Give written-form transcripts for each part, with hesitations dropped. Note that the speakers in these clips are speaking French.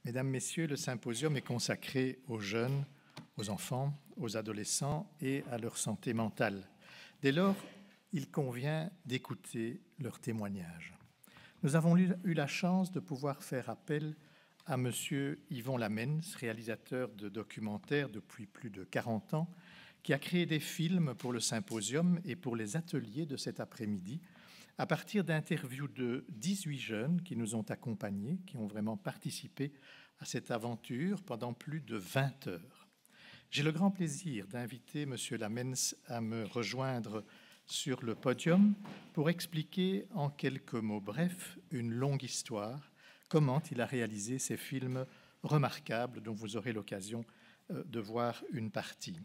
Mesdames, Messieurs, le symposium est consacré aux jeunes, aux enfants, aux adolescents et à leur santé mentale. Dès lors, il convient d'écouter leurs témoignages. Nous avons eu la chance de pouvoir faire appel à M. Yvon Lamens, réalisateur de documentaires depuis plus de 40 ans, qui a créé des films pour le symposium et pour les ateliers de cet après-midi, à partir d'interviews de 18 jeunes qui nous ont accompagnés, qui ont vraiment participé à cette aventure pendant plus de 20 heures. J'ai le grand plaisir d'inviter M. Lamens à me rejoindre sur le podium pour expliquer en quelques mots brefs une longue histoire, comment il a réalisé ces films remarquables dont vous aurez l'occasion de voir une partie.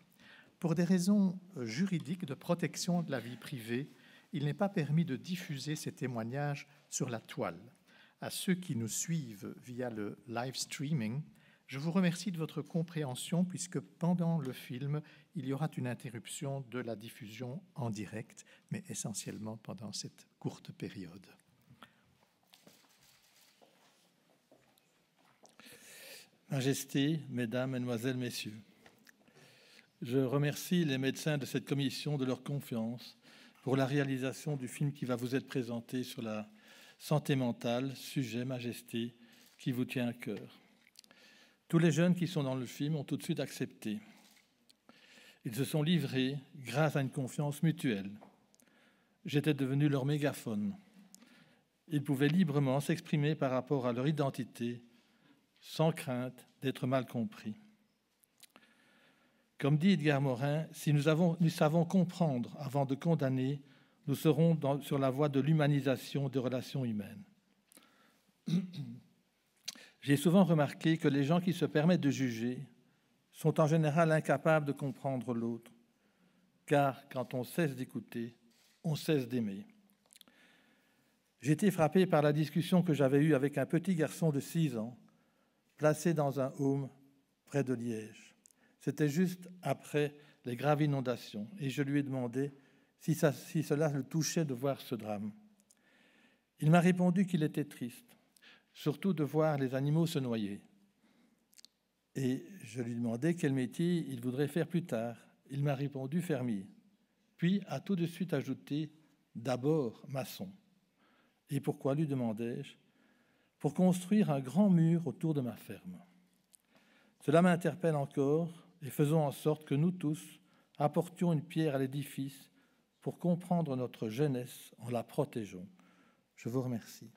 Pour des raisons juridiques de protection de la vie privée, il n'est pas permis de diffuser ces témoignages sur la toile. À ceux qui nous suivent via le live streaming, je vous remercie de votre compréhension puisque pendant le film, il y aura une interruption de la diffusion en direct, mais essentiellement pendant cette courte période. Majesté, Mesdames, Mesdemoiselles, Messieurs, je remercie les médecins de cette commission de leur confiance pour la réalisation du film qui va vous être présenté sur la santé mentale, sujet, Majesté, qui vous tient à cœur. Tous les jeunes qui sont dans le film ont tout de suite accepté. Ils se sont livrés grâce à une confiance mutuelle. J'étais devenu leur mégaphone. Ils pouvaient librement s'exprimer par rapport à leur identité, sans crainte d'être mal compris. Comme dit Edgar Morin, si nous savons comprendre avant de condamner, nous serons sur la voie de l'humanisation des relations humaines. J'ai souvent remarqué que les gens qui se permettent de juger sont en général incapables de comprendre l'autre, car quand on cesse d'écouter, on cesse d'aimer. J'ai été frappé par la discussion que j'avais eue avec un petit garçon de 6 ans, placé dans un home près de Liège. C'était juste après les graves inondations et je lui ai demandé si cela le touchait de voir ce drame. Il m'a répondu qu'il était triste, surtout de voir les animaux se noyer. Et je lui ai demandé quel métier il voudrait faire plus tard. Il m'a répondu fermier, puis a tout de suite ajouté d'abord maçon. Et pourquoi, lui demandai-je? Pour construire un grand mur autour de ma ferme. Cela m'interpelle encore et faisons en sorte que nous tous apportions une pierre à l'édifice pour comprendre notre jeunesse en la protégeant. Je vous remercie.